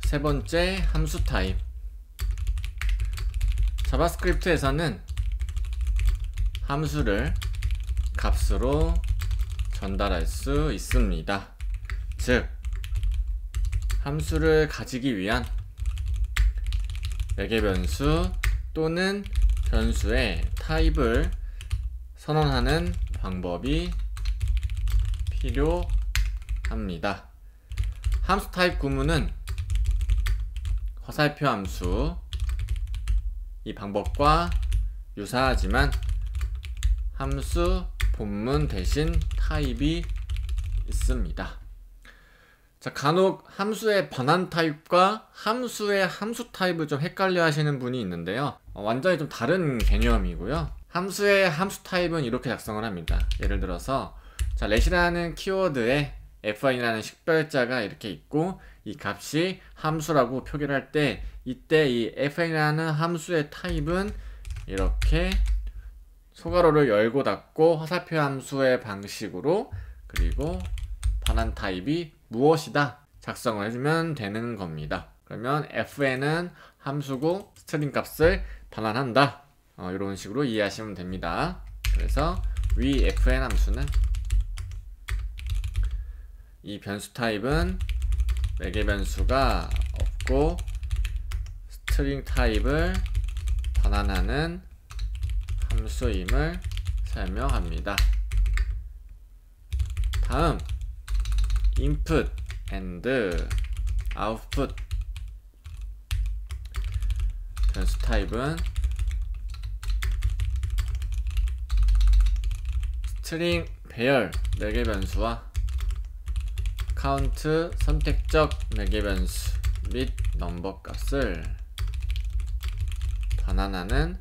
세 번째, 함수 타입. 자바스크립트에서는 함수를 값으로 전달할 수 있습니다. 즉, 함수를 가지기 위한 매개 변수 또는 변수의 타입을 선언하는 방법이 필요합니다. 함수 타입 구문은 화살표 함수, 이 방법과 유사하지만 함수 본문 대신 타입이 있습니다. 자, 간혹 함수의 반환 타입과 함수의 함수 타입을 좀 헷갈려 하시는 분이 있는데요. 완전히 좀 다른 개념이고요. 함수의 함수 타입은 이렇게 작성을 합니다. 예를 들어서 자, let이라는 키워드에 fi라는 식별자가 이렇게 있고 이 값이 함수라고 표기를 할 때 이때 이 fi라는 함수의 타입은 이렇게 소괄호를 열고 닫고 화살표 함수의 방식으로 그리고 반환 타입이 무엇이다 작성을 해주면 되는 겁니다. 그러면 fn은 함수고 스트링 값을 반환한다, 이런 식으로 이해하시면 됩니다. 그래서 위 fn 함수는 이 변수 타입은 매개 변수가 없고 스트링 타입을 반환하는 함수임을 설명합니다. 다음 input and output 변수 타입은 스트링 배열 매개 변수와 카운트 선택적 매개 변수 및 넘버 값을 반환하는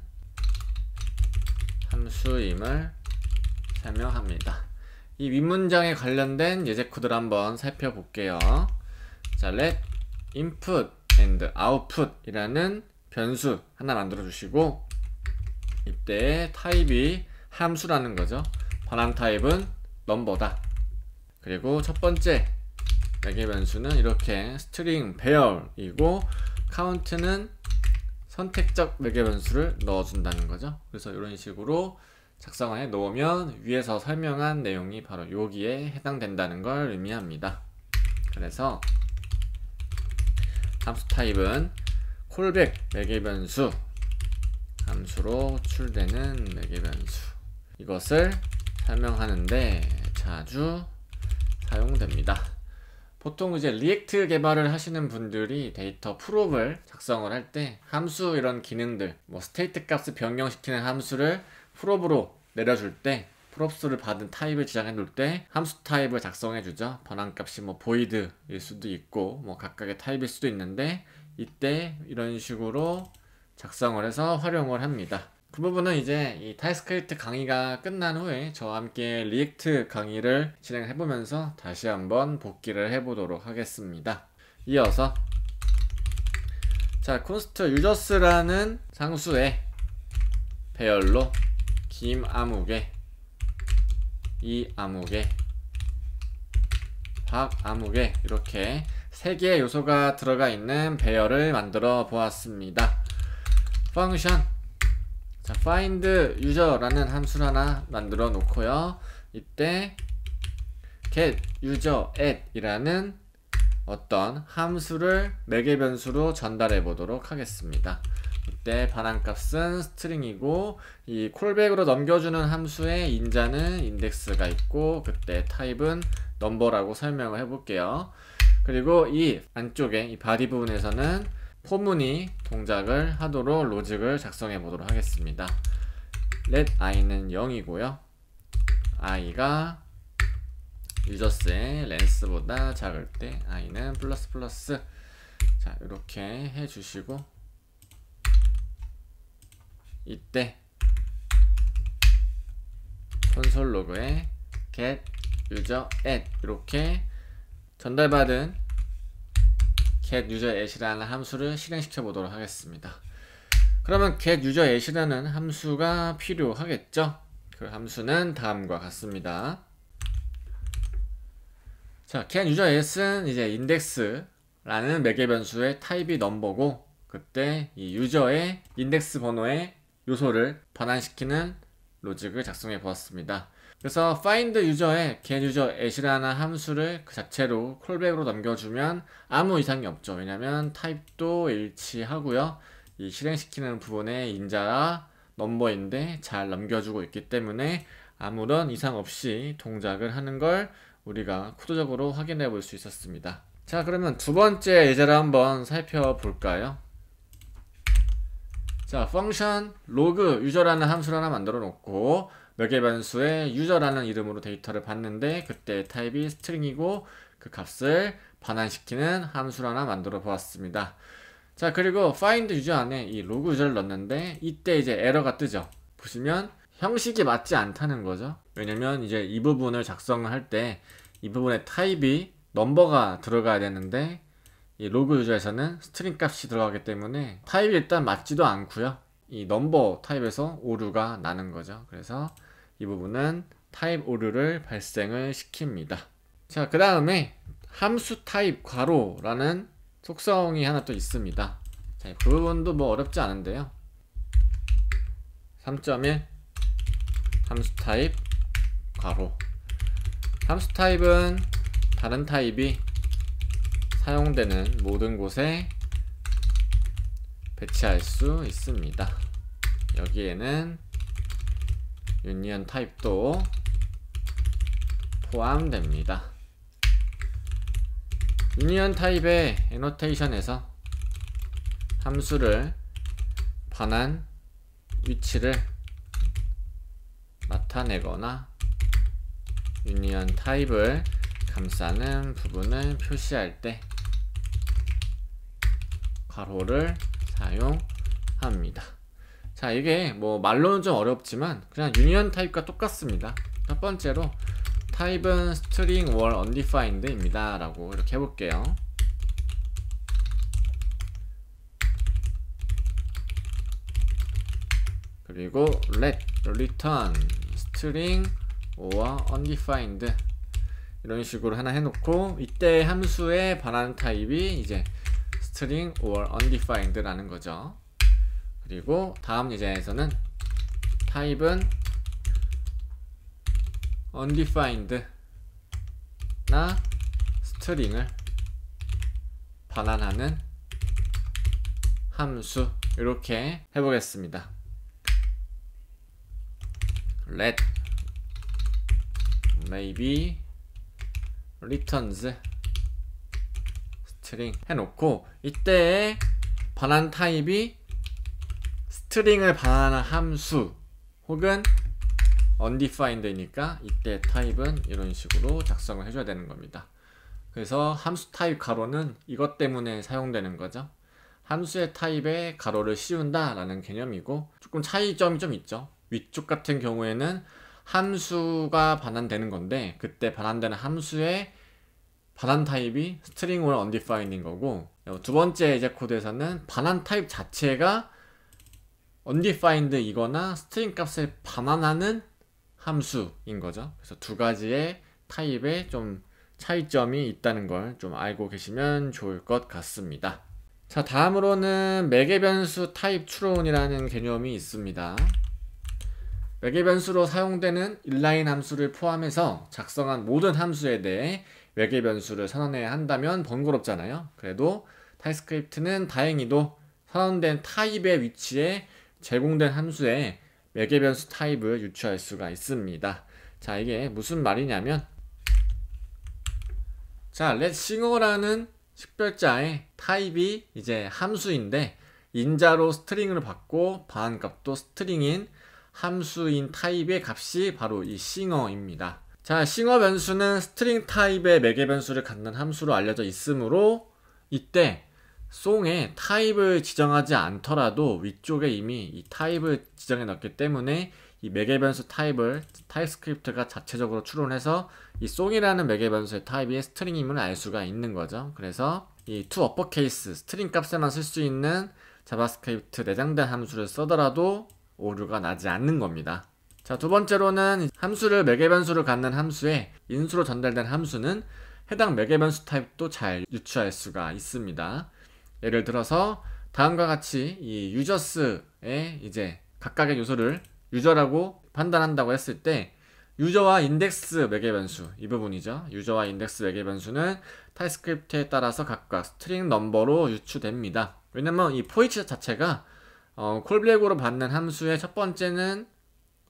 함수임을 설명합니다. 이 윗문장에 관련된 예제 코드를 한번 살펴볼게요. 자, let input and output 이라는 변수 하나 만들어 주시고 이때 타입이 함수라는 거죠. 반환 타입은 넘버다. 그리고 첫 번째 매개 변수는 이렇게 스트링 배열이고 카운트는 선택적 매개 변수를 넣어준다는 거죠. 그래서 이런 식으로 작성해 놓으면 위에서 설명한 내용이 바로 여기에 해당된다는 걸 의미합니다. 그래서 함수 타입은 콜백 매개 변수, 함수로 호출되는 매개 변수, 이것을 설명하는데 자주 사용됩니다. 보통 이제 리액트 개발을 하시는 분들이 데이터 프롭을 작성을 할 때 함수 이런 기능들, 뭐 스테이트 값을 변경시키는 함수를 프롭으로 내려줄 때 프롭스를 받은 타입을 지정해 놓을 때 함수 타입을 작성해 주죠. 반환 값이 뭐 void일 수도 있고 뭐 각각의 타입일 수도 있는데 이때 이런 식으로 작성을 해서 활용을 합니다. 그 부분은 이제 이 타입스크립트 강의가 끝난 후에 저와 함께 리액트 강의를 진행해 보면서 다시 한번 복기를 해 보도록 하겠습니다. 이어서 자, const users라는 상수의 배열로 김아무개, 이아무개, 박아무개 이렇게 3개의 요소가 들어가 있는 배열을 만들어 보았습니다. 펑션 자, find user라는 함수를 하나 만들어 놓고요. 이때 get user add 이라는 어떤 함수를 매개 변수로 전달해 보도록 하겠습니다. 이때 반환 값은 스트링이고 이 콜백으로 넘겨주는 함수의 인자는 인덱스가 있고 그때 타입은 넘버라고 설명을 해 볼게요. 그리고 이 안쪽에 이 바디 부분에서는 포문이 동작을 하도록 로직을 작성해 보도록 하겠습니다. let i는 0이고요. i가 유저스의 렌스보다 작을 때 i는 플러스 플러스. 자, 이렇게 해 주시고 이때 콘솔 로그에 get user add 이렇게 전달받은 get user add이라는 함수를 실행시켜 보도록 하겠습니다. 그러면 get user add이라는 함수가 필요하겠죠. 그 함수는 다음과 같습니다. 자, can user as는 이제 index라는 매개 변수의 타입이 넘버고, 그때 이 유저의 인덱스 번호의 요소를 반환시키는 로직을 작성해 보았습니다. 그래서 find user의 get user at이라는 함수를 그 자체로 콜백으로 넘겨주면 아무 이상이 없죠. 왜냐면 타입도 일치하고요. 이 실행시키는 부분에 인자와 넘버인데 잘 넘겨주고 있기 때문에 아무런 이상 없이 동작을 하는 걸 우리가 코드적으로 확인해 볼 수 있었습니다. 자, 그러면 두 번째 예제를 한번 살펴볼까요? 자, 펑션 로그 유저라는 함수를 하나 만들어 놓고 매개 변수에 유저라는 이름으로 데이터를 받는데 그때 타입이 스트링이고 그 값을 반환시키는 함수를 하나 만들어 보았습니다. 자, 그리고 find user 안에 이 로그 유저를 넣었는데 이때 이제 에러가 뜨죠. 보시면 형식이 맞지 않다는 거죠. 왜냐면 이제 이 부분을 작성을 할 때 이 부분에 타입이 넘버가 들어가야 되는데 이 로그 유저에서는 스트링 값이 들어가기 때문에 타입이 일단 맞지도 않고요. 이 넘버 타입에서 오류가 나는 거죠. 그래서 이 부분은 타입 오류를 발생을 시킵니다. 자, 그 다음에 함수 타입 괄호라는 속성이 하나 또 있습니다. 자, 그 부분도 뭐 어렵지 않은데요. 3.1 함수 타입 괄호. 함수 타입은 다른 타입이 사용되는 모든 곳에 배치할 수 있습니다. 여기에는 유니언 타입도 포함됩니다. 유니언 타입의 애노테이션에서 함수를 반환 위치를 나타내거나 유니언 타입을 감싸는 부분을 표시할 때 괄호를 사용합니다. 자, 이게 뭐 말로는 좀 어렵지만 그냥 유니언 타입과 똑같습니다. 첫 번째로 타입은 string or undefined 입니다 라고 이렇게 해볼게요. 그리고 let return string or undefined 이런 식으로 하나 해놓고 이때 함수의 반환 타입이 이제 string or undefined 라는 거죠. 그리고 다음 예제에서는 타입은 undefined 나 string을 반환하는 함수 이렇게 해보겠습니다. let maybe returns string 해놓고 이때의 반환 타입이 스트링을 반환한 함수 혹은 undefined이니까 이때 타입은 이런 식으로 작성을 해줘야 되는 겁니다. 그래서 함수 타입 가로는 이것 때문에 사용되는 거죠. 함수의 타입에 가로를 씌운다 라는 개념이고 조금 차이점이 좀 있죠. 위쪽 같은 경우에는 함수가 반환되는 건데 그때 반환되는 함수의 반환 타입이 string or undefined인 거고 두 번째 예제 코드에서는 반환 타입 자체가 undefined 이거나 string 값을 반환하는 함수인 거죠. 그래서 두 가지의 타입에 좀 차이점이 있다는 걸 좀 알고 계시면 좋을 것 같습니다. 자, 다음으로는 매개 변수 타입 추론이라는 개념이 있습니다. 매개 변수로 사용되는 inline 함수를 포함해서 작성한 모든 함수에 대해 매개 변수를 선언해야 한다면 번거롭잖아요. 그래도 타입스크립트는 다행히도 선언된 타입의 위치에 제공된 함수에 매개 변수 타입을 유추할 수가 있습니다. 자, 이게 무슨 말이냐면 자, let 싱어라는 식별자의 타입이 이제 함수인데 인자로 스트링을 받고 반환값도 스트링인 함수인 타입의 값이 바로 이 싱어입니다. 자, 싱어 변수는 스트링 타입의 매개 변수를 갖는 함수로 알려져 있으므로 이때 송에 타입을 지정하지 않더라도 위쪽에 이미 이 타입을 지정해 놨기 때문에 이 매개 변수 타입을 타입스크립트가 자체적으로 추론해서 이 송이라는 매개 변수의 타입이 스트링임을 알 수가 있는 거죠. 그래서 이 to uppercase 스트링 값에만 쓸 수 있는 자바스크립트 내장된 함수를 써더라도 오류가 나지 않는 겁니다. 자, 두 번째로는 함수를 매개 변수로 갖는 함수에 인수로 전달된 함수는 해당 매개 변수 타입도 잘 유추할 수가 있습니다. 예를 들어서 다음과 같이 이 유저스의 이제 각각의 요소를 유저라고 판단한다고 했을 때 유저와 인덱스 매개 변수 이 부분이죠. 유저와 인덱스 매개 변수는 타입스크립트에 따라서 각각 스트링 넘버로 유추됩니다. 왜냐면 이 포이치 자체가 콜백으로 받는 함수의 첫 번째는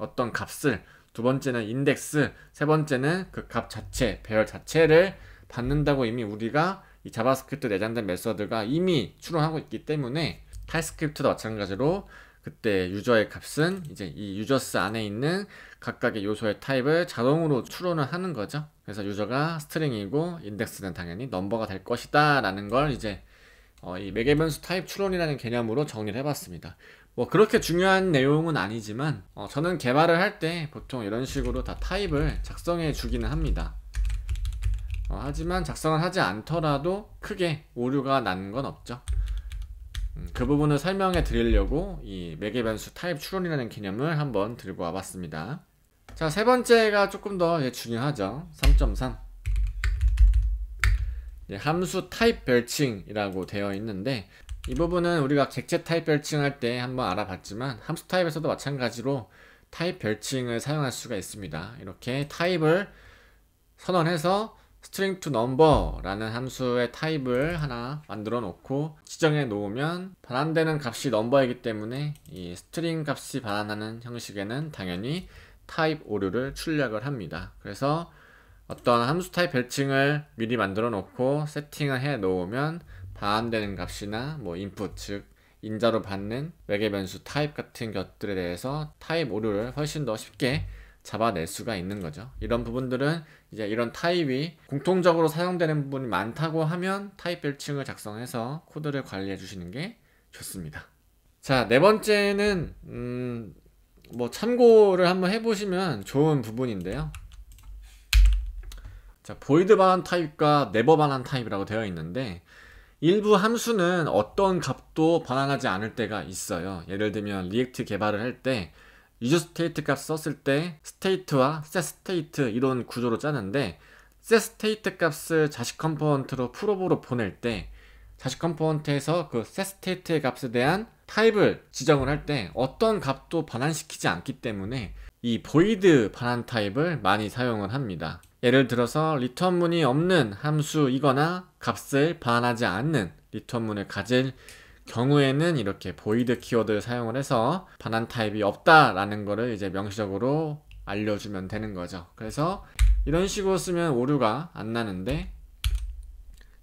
어떤 값을, 두 번째는 인덱스, 세 번째는 그 값 자체, 배열 자체를 받는다고 이미 우리가 이 자바스크립트 내장된 메서드가 이미 추론하고 있기 때문에 타입스크립트도 마찬가지로 그때 유저의 값은 이제 이 유저스 안에 있는 각각의 요소의 타입을 자동으로 추론을 하는 거죠. 그래서 유저가 스트링이고 인덱스는 당연히 넘버가 될 것이다 라는 걸 이제 이 매개 변수 타입 추론이라는 개념으로 정리를 해봤습니다. 뭐 그렇게 중요한 내용은 아니지만 저는 개발을 할 때 보통 이런 식으로 다 타입을 작성해 주기는 합니다. 하지만 작성을 하지 않더라도 크게 오류가 나는 건 없죠. 그 부분을 설명해 드리려고 이 매개 변수 타입 추론이라는 개념을 한번 들고 와봤습니다. 자, 세 번째가 조금 더 중요하죠. 3.3 함수 타입 별칭이라고 되어 있는데 이 부분은 우리가 객체 타입 별칭할 때 한번 알아봤지만 함수 타입에서도 마찬가지로 타입 별칭을 사용할 수가 있습니다. 이렇게 타입을 선언해서 string to number 라는 함수의 타입을 하나 만들어 놓고 지정해 놓으면 반환되는 값이 넘버이기 때문에 이 string 값이 반환하는 형식에는 당연히 타입 오류를 출력을 합니다. 그래서 어떤 함수 타입 별칭을 미리 만들어 놓고 세팅을 해 놓으면 반환되는 값이나 뭐 인풋, 즉 인자로 받는 매개 변수 타입 같은 것들에 대해서 타입 오류를 훨씬 더 쉽게 잡아낼 수가 있는 거죠. 이런 부분들은 이제 이런 타입이 공통적으로 사용되는 부분이 많다고 하면 타입 별칭을 작성해서 코드를 관리해 주시는 게 좋습니다. 자, 네 번째는 뭐 참고를 한번 해보시면 좋은 부분인데요. 자, 보이드 반환 타입과 네버 반환 타입이라고 되어 있는데 일부 함수는 어떤 값도 반환하지 않을 때가 있어요. 예를 들면 리액트 개발을 할 때 유저 스테이트 값 썼을 때 스테이트와 셋 스테이트 이런 구조로 짜는데 셋 스테이트 값을 자식 컴포넌트로 프로브로 보낼 때 자식 컴포넌트에서 그 셋 스테이트의 값에 대한 타입을 지정을 할 때 어떤 값도 반환시키지 않기 때문에 이 보이드 반환 타입을 많이 사용을 합니다. 예를 들어서 리턴문이 없는 함수이거나 값을 반환하지 않는 리턴문을 가질 경우에는 이렇게 보이드 키워드를 사용을 해서 반환 타입이 없다라는 거를 이제 명시적으로 알려주면 되는 거죠. 그래서 이런 식으로 쓰면 오류가 안 나는데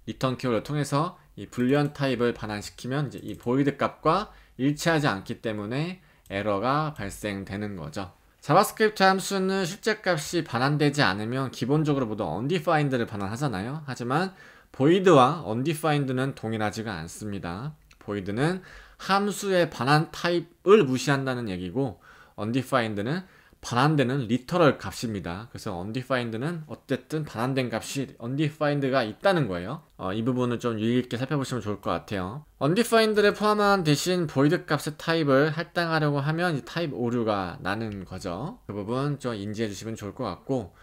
리턴 키워드를 통해서 이 불리언 타입을 반환시키면 이제 이 보이드 값과 일치하지 않기 때문에 에러가 발생되는 거죠. 자바스크립트 함수는 실제 값이 반환되지 않으면 기본적으로 모두 undefined를 반환하잖아요. 하지만 void와 undefined는 동일하지가 않습니다. void는 함수의 반환 타입을 무시한다는 얘기고 undefined는 반환되는 리터럴 값입니다. 그래서 undefined는 어쨌든 반환된 값이 undefined가 있다는 거예요. 이 부분을 좀 유의 있게 살펴보시면 좋을 것 같아요. undefined를 포함한 대신 void 값의 타입을 할당하려고 하면 이 타입 오류가 나는 거죠. 그 부분 좀 인지해 주시면 좋을 것 같고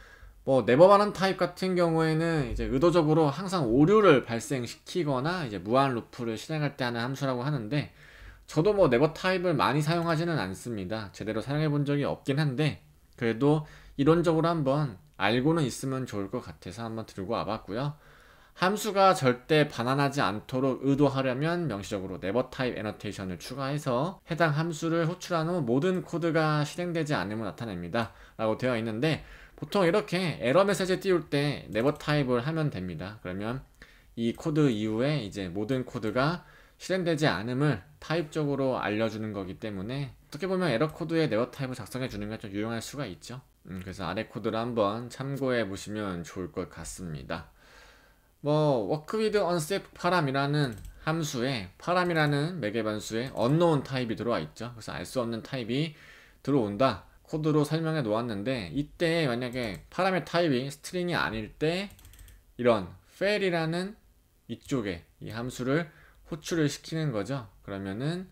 뭐 네버 반환 타입 같은 경우에는 이제 의도적으로 항상 오류를 발생시키거나 이제 무한 루프를 실행할 때 하는 함수라고 하는데 저도 뭐 네버 타입을 많이 사용하지는 않습니다. 제대로 사용해 본 적이 없긴 한데 그래도 이론적으로 한번 알고는 있으면 좋을 것 같아서 한번 들고 와봤고요. 함수가 절대 반환하지 않도록 의도하려면 명시적으로 네버 타입 애너테이션을 추가해서 해당 함수를 호출한 후 모든 코드가 실행되지 않음을 나타냅니다 라고 되어 있는데 보통 이렇게 에러 메시지 띄울 때 네버 타입을 하면 됩니다. 그러면 이 코드 이후에 이제 모든 코드가 실행되지 않음을 타입적으로 알려주는 거기 때문에 어떻게 보면 에러 코드에 네버 타입을 작성해 주는 게 좀 유용할 수가 있죠. 그래서 아래 코드를 한번 참고해 보시면 좋을 것 같습니다. 뭐 work with unsafe param이라는 함수에 param이라는 매개 변수에 unknown 타입이 들어와 있죠. 그래서 알 수 없는 타입이 들어온다. 코드로 설명해 놓았는데 이때 만약에 param의 타입이 스트링이 아닐 때 이런 fail이라는 이쪽에 이 함수를 호출을 시키는 거죠. 그러면은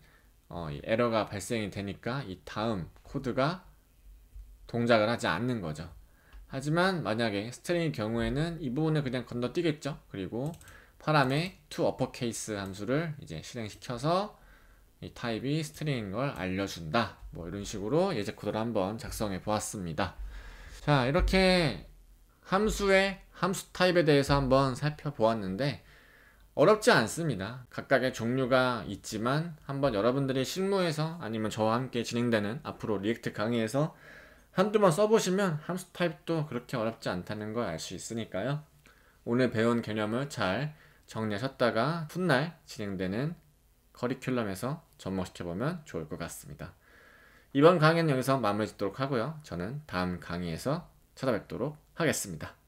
이 에러가 발생이 되니까 이 다음 코드가 동작을 하지 않는 거죠. 하지만 만약에 스트링의 경우에는 이 부분을 그냥 건너뛰겠죠. 그리고 파람의 to uppercase 함수를 이제 실행시켜서 이 타입이 스트링인 걸 알려준다. 뭐 이런 식으로 예제 코드를 한번 작성해 보았습니다. 자, 이렇게 함수의 함수 타입에 대해서 한번 살펴보았는데 어렵지 않습니다. 각각의 종류가 있지만 한번 여러분들이 실무에서 아니면 저와 함께 진행되는 앞으로 리액트 강의에서 한두 번 써보시면 함수 타입도 그렇게 어렵지 않다는 걸 알 수 있으니까요. 오늘 배운 개념을 잘 정리하셨다가 훗날 진행되는 커리큘럼에서 접목시켜보면 좋을 것 같습니다. 이번 강의는 여기서 마무리 짓도록 하고요. 저는 다음 강의에서 찾아뵙도록 하겠습니다.